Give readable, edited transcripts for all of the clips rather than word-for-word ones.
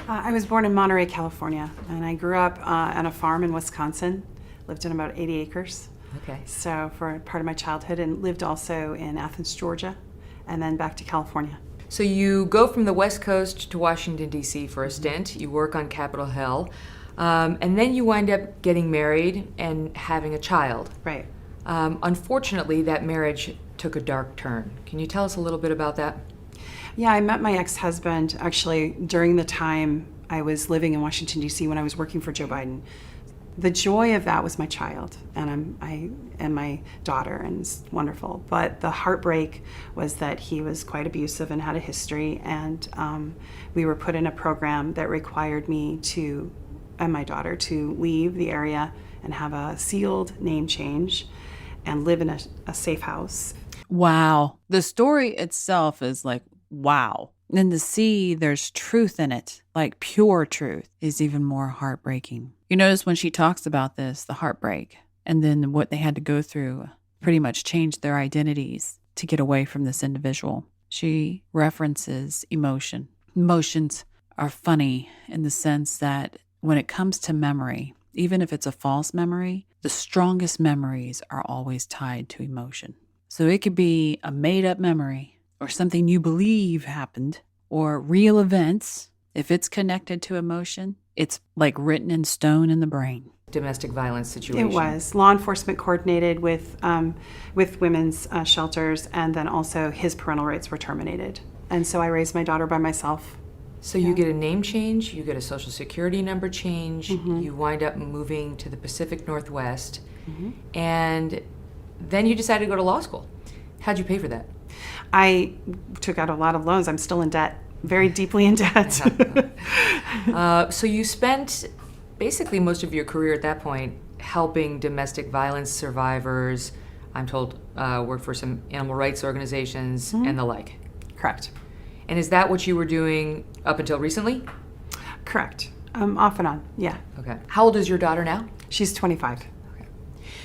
I was born in Monterey, California, and I grew up on a farm in Wisconsin, lived in about 80 acres. Okay. So for part of my childhood, and lived also in Athens, Georgia, and then back to California. So you go from the West Coast to Washington, D.C. for a stint. You work on Capitol Hill. And then you wind up getting married and having a child. Right. Unfortunately, that marriage took a dark turn. Can you tell us a little bit about that? Yeah, I met my ex-husband actually during the time I was living in Washington, D.C. when I was working for Joe Biden. The joy of that was my child and my daughter, and it's wonderful. But the heartbreak was that he was quite abusive and had a history, and we were put in a program that required me and my daughter to leave the area and have a sealed name change and live in a safe house. Wow. The story itself is like, wow. And to see there's truth in it, like pure truth, is even more heartbreaking. You notice when she talks about this, the heartbreak, and then what they had to go through pretty much changed their identities to get away from this individual. She references emotion. Emotions are funny in the sense that when it comes to memory, even if it's a false memory, the strongest memories are always tied to emotion. So it could be a made-up memory or something you believe happened or real events. If it's connected to emotion, it's like written in stone in the brain. Domestic violence situation. It was. Law enforcement coordinated with women's shelters, and then also his parental rights were terminated. And so I raised my daughter by myself. So you get a name change, you get a social security number change, Mm-hmm. you wind up moving to the Pacific Northwest, and then you decided to go to law school. How'd you pay for that? I took out a lot of loans. I'm still in debt, very deeply in debt. So you spent basically most of your career at that point helping domestic violence survivors, I'm told work for some animal rights organizations and the like. Correct. And is that what you were doing up until recently? Correct. Off and on, yeah. Okay. How old is your daughter now? She's 25.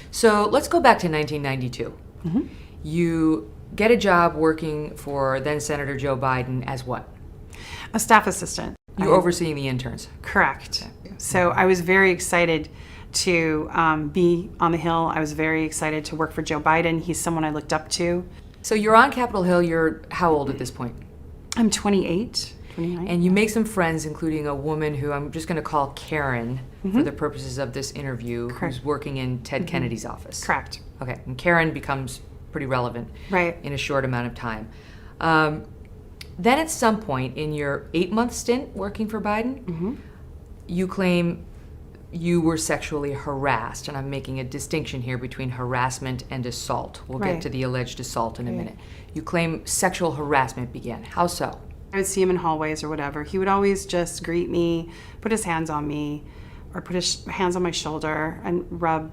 So let's go back to 1992. You get a job working for then Senator Joe Biden as what? A staff assistant. You're overseeing the interns. Correct. So I was very excited to be on the Hill. I was very excited to work for Joe Biden. He's someone I looked up to. So you're on Capitol Hill. You're how old at this point? I'm 28, 29. And you make some friends, including a woman who I'm just going to call Karen for the purposes of this interview, who's working in Ted Kennedy's office. Correct. Okay, and Karen becomes pretty relevant Right. in a short amount of time. Then at some point in your 8-month stint working for Biden, you claim you were sexually harassed, and I'm making a distinction here between harassment and assault. We'll get to the alleged assault in a minute. You claim sexual harassment began. How so? I would see him in hallways or whatever. He would always just greet me, put his hands on me, or put his hands on my shoulder and rub,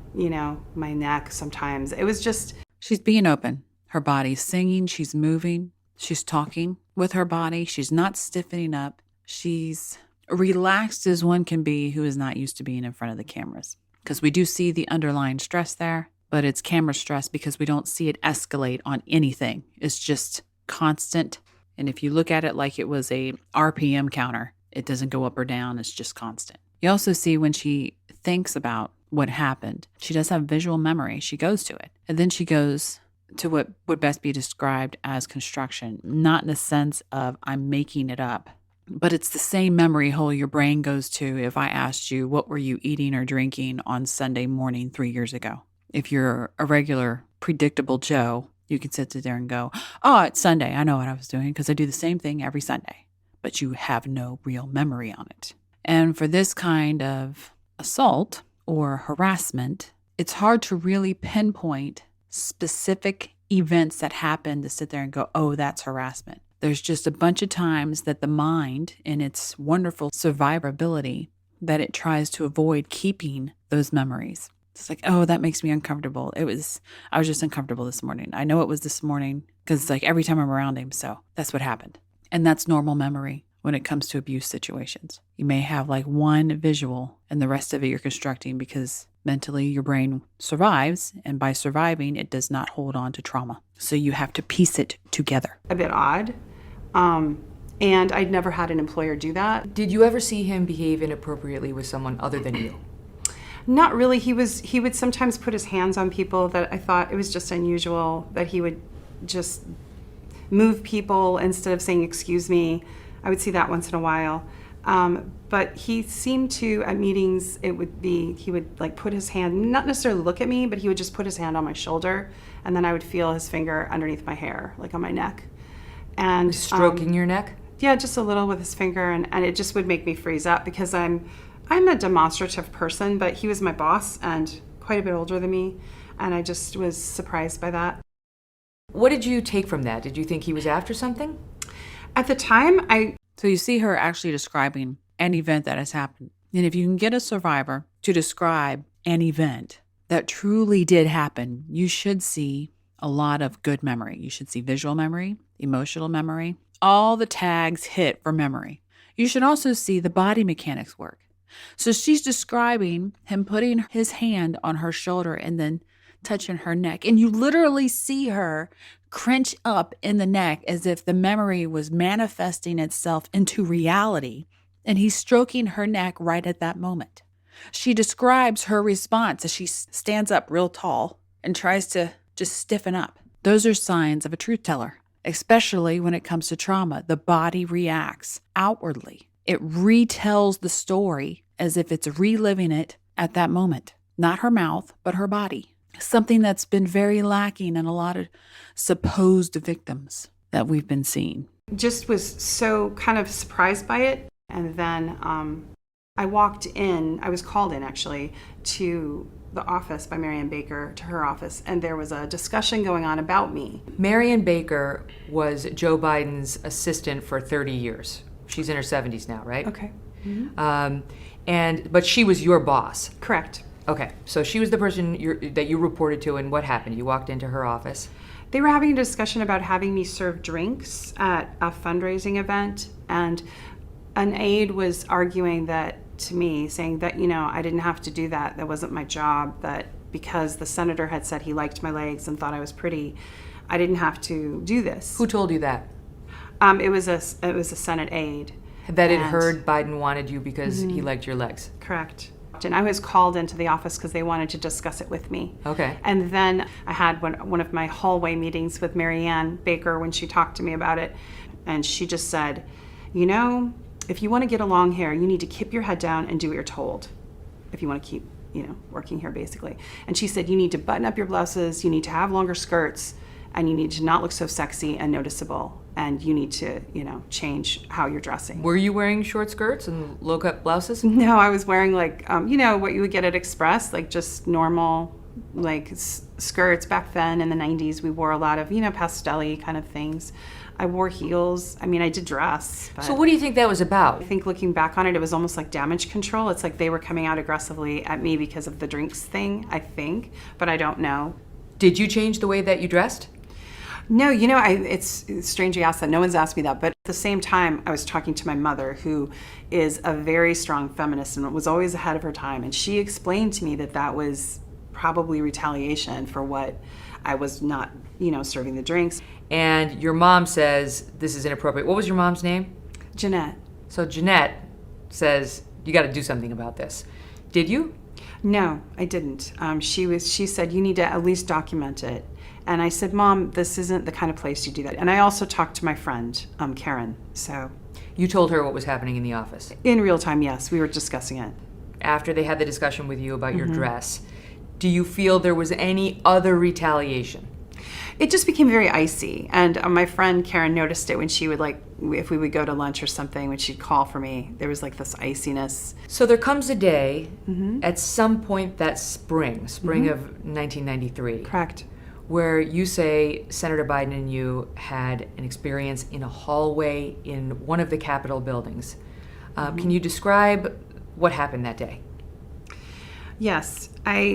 my neck sometimes. It was just... She's being open. Her body's singing. She's moving. She's talking with her body. She's not stiffening up. She's relaxed as one can be who is not used to being in front of the cameras. Because we do see the underlying stress there, but it's camera stress because we don't see it escalate on anything. It's just constant. And if you look at it like it was a RPM counter, it doesn't go up or down. It's just constant. You also see when she thinks about what happened, she does have visual memory. She goes to it. And then she goes to what would best be described as construction, not in the sense of I'm making it up, but it's the same memory hole your brain goes to if I asked you, what were you eating or drinking on Sunday morning 3 years ago? If you're a regular, predictable Joe, you can sit there and go, oh, it's Sunday. I know what I was doing because I do the same thing every Sunday, but you have no real memory on it. And for this kind of assault or harassment, it's hard to really pinpoint specific events that happen to sit there and go, oh, that's harassment. There's just a bunch of times that the mind, in its wonderful survivability, that it tries to avoid keeping those memories. It's like, oh, that makes me uncomfortable. I was just uncomfortable this morning. I know it was this morning because it's like every time I'm around him. So that's what happened. And that's normal memory when it comes to abuse situations. You may have like one visual and the rest of it you're constructing because mentally your brain survives. And by surviving, it does not hold on to trauma. So you have to piece it together. A bit odd. And I'd never had an employer do that. Did you ever see him behave inappropriately with someone other than you? Not really. He would sometimes put his hands on people that I thought it was just unusual, that he would just move people instead of saying, excuse me. I would see that once in a while. But he seemed to, at meetings, he would like put his hand, not necessarily look at me, but he would just put his hand on my shoulder, and then I would feel his finger underneath my hair, like on my neck. And Stroking your neck? yeah, just a little with his finger, and it just would make me freeze up because I'm a demonstrative person, but he was my boss and quite a bit older than me, and I just was surprised by that. What did you take from that? Did you think he was after something? At the time, So you see her actually describing an event that has happened. And if you can get a survivor to describe an event that truly did happen, you should see a lot of good memory. You should see visual memory, emotional memory, all the tags hit for memory. You should also see the body mechanics work. So she's describing him putting his hand on her shoulder and then touching her neck. And you literally see her crunch up in the neck as if the memory was manifesting itself into reality. And he's stroking her neck right at that moment. She describes her response as she stands up real tall and tries to just stiffen up. Those are signs of a truth teller, especially when it comes to trauma. The body reacts outwardly. It retells the story as if it's reliving it at that moment. Not her mouth, but her body. Something that's been very lacking in a lot of supposed victims that we've been seeing. just was so kind of surprised by it. And then I walked in, I was called in actually to the office by Marianne Baker, to her office, and there was a discussion going on about me. Marianne Baker was Joe Biden's assistant for 30 years. She's in her 70s now, right? Okay. But she was your boss. Correct. Okay, so she was the person that you reported to, and what happened? You walked into her office. They were having a discussion about having me serve drinks at a fundraising event, and an aide was arguing that to me, saying that, I didn't have to do that. That wasn't my job, that because the senator had said he liked my legs and thought I was pretty, I didn't have to do this. Who told you that? It was a Senate aide. That it heard Biden wanted you because he liked your legs. Correct. And I was called into the office because they wanted to discuss it with me. Okay. And then I had one of my hallway meetings with Marianne Baker when she talked to me about it. And she just said, if you want to get along here, you need to keep your head down and do what you're told. If you want to keep, working here, basically. And she said, you need to button up your blouses, you need to have longer skirts, and you need to not look so sexy and noticeable. And you need to, change how you're dressing. Were you wearing short skirts and low-cut blouses? No, I was wearing what you would get at Express, like just normal, skirts. Back then in the 90s, we wore a lot of, pastel-y kind of things. I wore heels. I did dress. But So what do you think that was about? I think looking back on it, it was almost like damage control. It's like they were coming out aggressively at me because of the drinks thing, I think, but I don't know. Did you change the way that you dressed? No, it's strange you asked that. No one's asked me that. But at the same time, I was talking to my mother, who is a very strong feminist and was always ahead of her time. And she explained to me that was probably retaliation for what I was not, serving the drinks. And your mom says this is inappropriate. What was your mom's name? Jeanette. So Jeanette says, you got to do something about this. Did you? No, I didn't. She said, you need to at least document it. And I said, Mom, this isn't the kind of place you do that. And I also talked to my friend, Karen. So You told her what was happening in the office. in real time, yes, we were discussing it. After they had the discussion with you about your dress, do you feel there was any other retaliation? It just became very icy. And my friend Karen noticed it when she would, if we would go to lunch or something, when she'd call for me, there was this iciness. So there comes a day at some point that spring of 1993. Correct. Where you say Senator Biden and you had an experience in a hallway in one of the Capitol buildings. Can you describe what happened that day? Yes, We're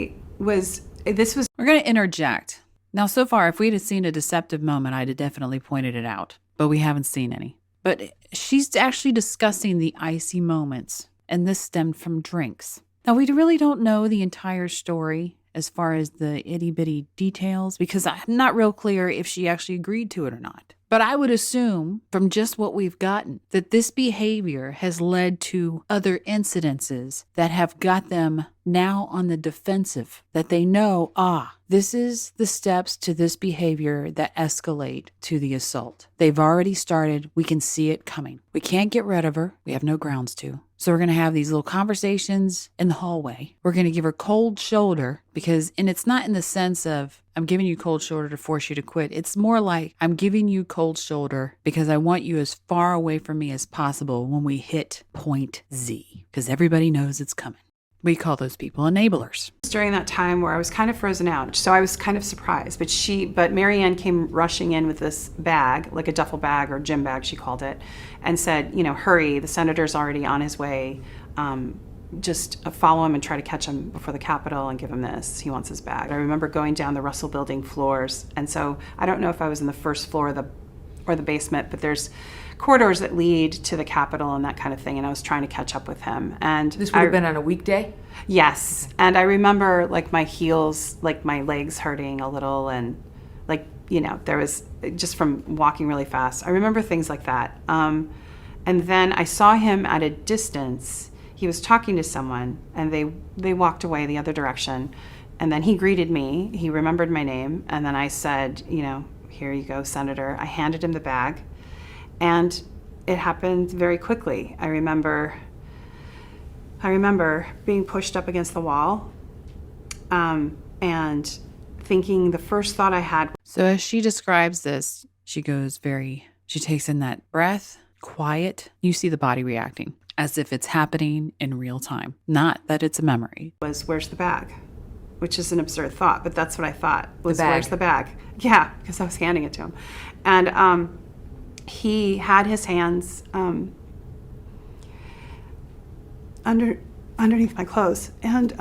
going to interject. Now, so far, if we'd have seen a deceptive moment, I'd have definitely pointed it out. But we haven't seen any. But she's actually discussing the icy moments, and this stemmed from drinks. Now, we really don't know the entire story as far as the itty-bitty details, because I'm not real clear if she actually agreed to it or not. But I would assume from just what we've gotten that this behavior has led to other incidences that have got them now on the defensive, that they know, this is the steps to this behavior that escalate to the assault. They've already started. We can see it coming. We can't get rid of her. We have no grounds to. So we're going to have these little conversations in the hallway. We're going to give her cold shoulder and it's not in the sense of I'm giving you cold shoulder to force you to quit. It's more like I'm giving you cold shoulder because I want you as far away from me as possible when we hit point Z, because everybody knows it's coming. We call those people enablers. During that time where I was kind of frozen out, so I was kind of surprised. But Marianne came rushing in with this bag, like a duffel bag or gym bag, she called it, and said, hurry, the senator's already on his way. Just follow him and try to catch him before the Capitol and give him this. He wants his bag. I remember going down the Russell Building floors, and so I don't know if I was in the first floor or the basement, but there's corridors that lead to the Capitol and that kind of thing, and I was trying to catch up with him. And This would have been on a weekday? Yes. And I remember my heels, my legs hurting a little, and there was just from walking really fast. I remember things like that. And then I saw him at a distance. He was talking to someone, and they walked away the other direction. And then he greeted me. He remembered my name. And then I said, here you go, Senator. I handed him the bag. And it happened very quickly. I remember being pushed up against the wall and thinking the first thought I had. So as she describes this, she takes in that breath, quiet. You see the body reacting as if it's happening in real time, not that it's a memory. Was, where's the bag? Which is an absurd thought, but that's what I thought. Was, the bag. Where's the bag? Yeah, because I was handing it to him. And he had his hands underneath my clothes, and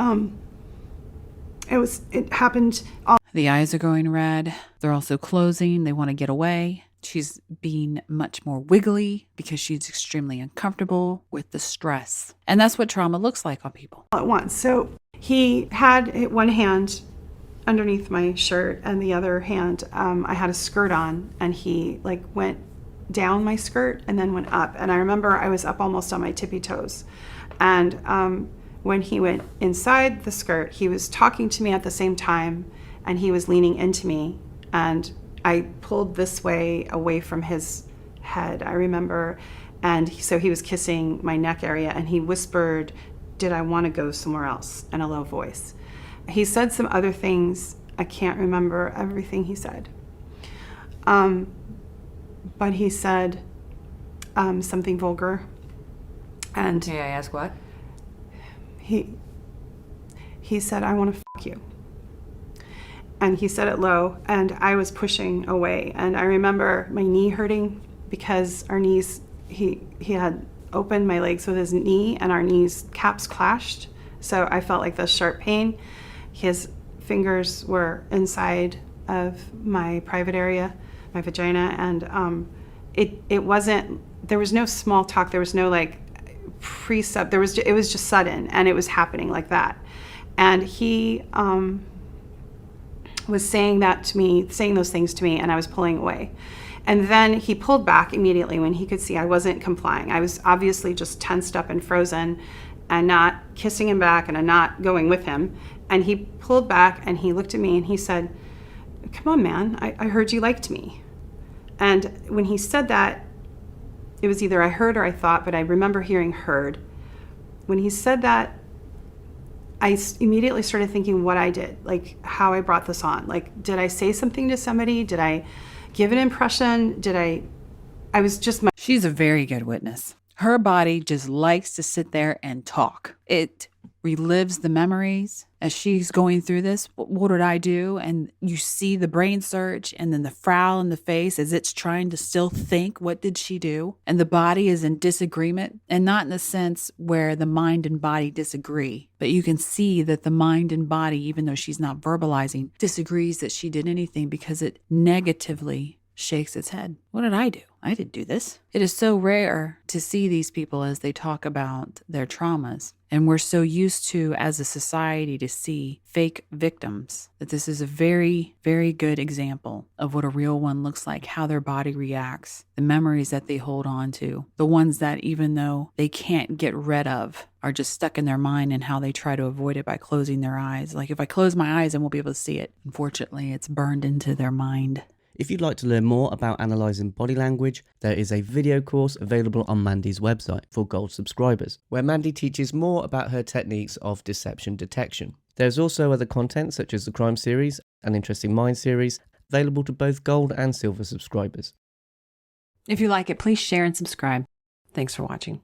it happened all. The eyes are going red. They're also closing. They want to get away. She's being much more wiggly because she's extremely uncomfortable with the stress. And that's what trauma looks like on people. At once. So he had one hand underneath my shirt, and the other hand, I had a skirt on, and he went down my skirt and then went up. And I remember I was up almost on my tippy toes. And when he went inside the skirt, he was talking to me at the same time, and he was leaning into me, and I pulled this way away from his head, I remember. And so he was kissing my neck area, and he whispered, "Did I want to go somewhere else?" in a low voice. He said some other things. I can't remember everything he said. But he said something vulgar. And May I ask what? he said, "I want to fuck you." And he said it low, and I was pushing away. And I remember my knee hurting because our knees, he had opened my legs with his knee, and our knees caps clashed. So I felt like this sharp pain. His fingers were inside of my private area, my vagina, and it wasn't, there was no small talk, there was no precept, it was just sudden, and it was happening like that. And he was saying those things to me, and I was pulling away. And then he pulled back immediately when he could see I wasn't complying. I was obviously just tensed up and frozen and not kissing him back and not going with him. And he pulled back and he looked at me and he said, "Come on, man, I heard you liked me." And when he said that, it was either I heard or I thought, but I remember hearing heard. When he said that, I immediately started thinking what I did, how I brought this on. Did I say something to somebody? Did I give an impression? She's a very good witness. Her body just likes to sit there and talk. It relives the memories as she's going through this. What did I do? And you see the brain search and then the frown in the face as it's trying to still think, what did she do? And the body is in disagreement, and not in the sense where the mind and body disagree, but you can see that the mind and body, even though she's not verbalizing, disagrees that she did anything because it negatively shakes its head. What did I do? I didn't do this. It is so rare to see these people as they talk about their traumas. And we're so used to, as a society, to see fake victims, that this is a very, very good example of what a real one looks like, how their body reacts, the memories that they hold on to, the ones that even though they can't get rid of, are just stuck in their mind, and how they try to avoid it by closing their eyes. Like, if I close my eyes, I won't be able to see it. Unfortunately, it's burned into their mind. If you'd like to learn more about analysing body language, there is a video course available on Mandy's website for Gold subscribers, where Mandy teaches more about her techniques of deception detection. There's also other content such as the Crime series and Interesting Mind series, available to both Gold and Silver subscribers. If you like it, please share and subscribe. Thanks for watching.